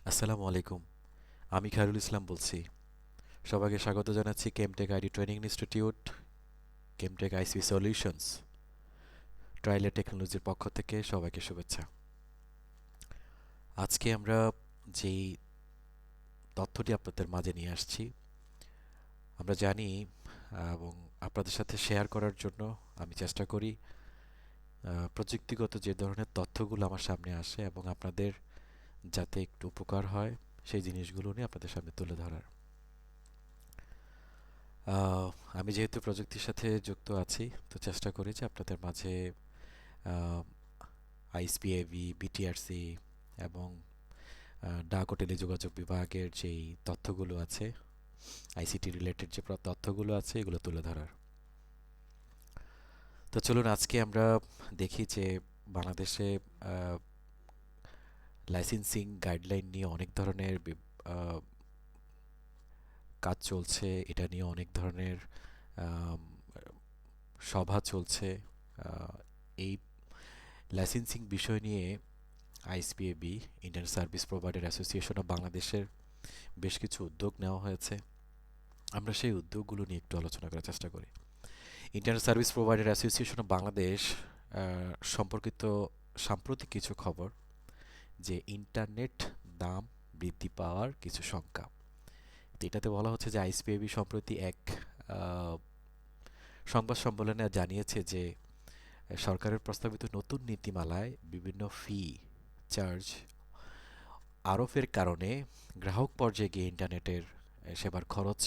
আসসালামু আলাইকুম। আমি খায়রুল ইসলাম বলছি। সবাইকে স্বাগত জানাচ্ছি Chemtech ID training institute, Chemtech IC solutions, ট্রাইলার টেকনোলজির পক্ষ থেকে সবাইকে শুভেচ্ছা। আজকে আমরা যেই তথ্যটি আপনাদের মাঝে নিয়ে আসছি, আমরা জানি এবং আপনাদের সাথে শেয়ার করার জন্য আমি চেষ্টা করি প্রযুক্তিগত যে ধরনের তথ্যগুলো আমার সামনে আসে এবং আপনাদের যাতে একটু উপকার হয় সেই জিনিসগুলো নিয়ে আপনাদের সামনে তুলে ধরার। আহ, আমি যেহেতু প্রযুক্তির সাথে যুক্ত আছি, তো চেষ্টা করি যে আপনাদের মাঝে আইএসপিএভি, বিটিআরসি এবং ডাক ও টেলিযোগাযোগ বিভাগের যেই তথ্যগুলো আছে, আইসিটি রিলেটেড যে তথ্যগুলো আছে, এগুলো তুলে ধরার। তো চলুন আজকে আমরা দেখি যে বাংলাদেশে লাইসেন্সিং গাইডলাইন নিয়ে অনেক ধরনের কাজ চলছে। এটা নিয়ে অনেক ধরনের আম, সভা চলছে। আহ, এই লাইসেন্সিং বিষয় নিয়ে ISPAB, Indian service provider association of বাংলাদেশের বেশ কিছু উদ্যোগ নেওয়া হয়েছে। আমরা সেই উদ্যোগগুলো নিয়ে একটু আলোচনা করার চেষ্টা করি। Indian service provider association of Bangladesh সম্পর্কিত সাম্প্রতিক কিছু খবর, যে ইন্টারনেট দাম বৃদ্ধি পাওয়ার কিছু শঙ্কা। তো এটাতে বলা হচ্ছে যে আইএসপিএবি সম্প্রতি এক আহ, সংবাদ সম্মেলনে জানিয়েছে যে সরকারের প্রস্তাবিত নতুন নীতিমালায় বিভিন্ন ফি, চার্জ আরোপের কারণে গ্রাহক পর্যায়ে গিয়ে ইন্টারনেটের সেবার খরচ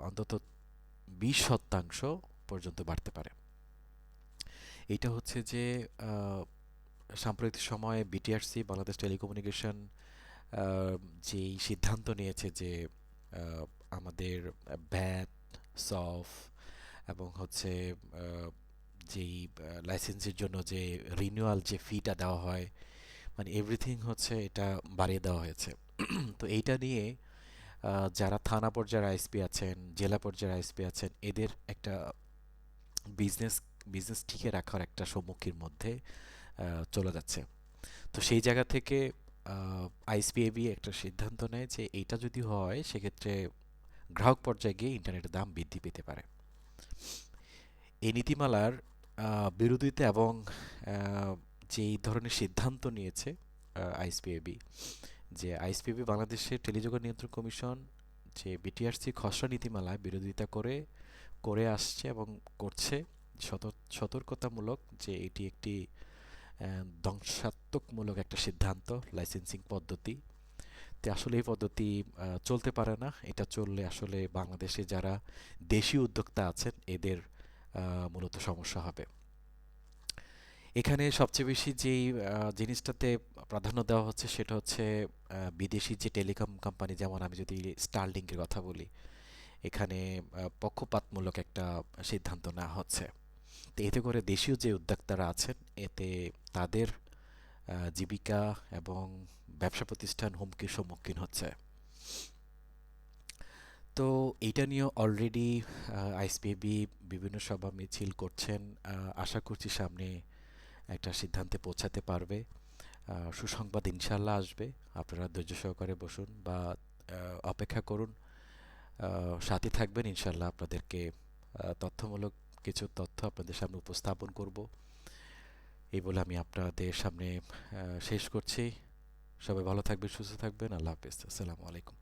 অন্তত 20% পর্যন্ত বাড়তে পারে। এটা হচ্ছে যে আহ, সাম্প্রতিক সময়ে বিটিআরসি, বাংলাদেশ টেলিকমিউনিকেশন, যেই সিদ্ধান্ত নিয়েছে যে আহ, আমাদের ভ্যাট, সফ এবং হচ্ছে আহ, যেই লাইসেন্সের জন্য যে রিনিউয়াল যে ফিটা দেওয়া হয়, মানে এভরিথিং হচ্ছে এটা বাড়িয়ে দেওয়া হয়েছে। তো এইটা নিয়ে যারা থানা পর্যায়ের আইএসপি আছেন, জেলা পর্যায়ের আইএসপি আছেন, এদের একটা বিজনেস বিজনেস টিকে রাখার একটা সম্মুখীন মধ্যে চলে যাচ্ছে। তো সেই জায়গা থেকে আইএসপিএবি একটা সিদ্ধান্ত নেয় যে এইটা যদি হয় সেক্ষেত্রে গ্রাহক পর্যায়ে গিয়ে ইন্টারনেটের দাম বৃদ্ধি পেতে পারে। এই নীতিমালার বিরোধিতা এবং যেই ধরনের সিদ্ধান্ত নিয়েছে আইএসপিএবি, যে আইএসপিবি বাংলাদেশের টেলিযোগাযোগ নিয়ন্ত্রণ কমিশন যে বিটিআরসি খসড়া নীতিমালায় বিরোধিতা করে করে আসছে এবং করছে, সতর্কতামূলক যে এটি একটি ধ্বংসাত্মকমূলক একটা সিদ্ধান্ত, লাইসেন্সিং পদ্ধতি। তো আসলে এই পদ্ধতি চলতে পারে না। এটা চললে আসলে বাংলাদেশে যারা দেশীয় উদ্যোক্তা আছেন এদের মূলত সমস্যা হবে। এখানে সবচেয়ে বেশি যেই জিনিসটাতে প্রাধান্য দেওয়া হচ্ছে সেটা হচ্ছে বিদেশি যে টেলিকম কোম্পানি, যেমন আমি যদি স্টারলিংকের কথা বলি, এখানে পক্ষপাতমূলক একটা সিদ্ধান্ত নেওয়া হচ্ছে। তো এতে করে দেশীয় যে উদ্যোক্তারা আছেন, এতে তাদের জীবিকা এবং ব্যবসা প্রতিষ্ঠান হুমকির সম্মুখীন হচ্ছে। তো এইটা নিয়ে অলরেডি আইএসপিবি বিভিন্ন সভা মিছিল করছেন। আশা করছি সামনে একটা সিদ্ধান্তে পৌঁছাতে পারবে। সুসংবাদ ইনশাল্লাহ আসবে। আপনারা ধৈর্য সহকারে বসুন বা অপেক্ষা করুন। সাথে থাকবেন, ইনশাল্লাহ আপনাদেরকে তথ্যমূলক কিছু তথ্য আপনাদের সামনে উপস্থাপন করব। এই বলে আমি আপনাদের সামনে শেষ করছি। সবাই ভালো থাকবেন, সুস্থ থাকবেন। আল্লাহ হাফেজ। আসসালামু আলাইকুম।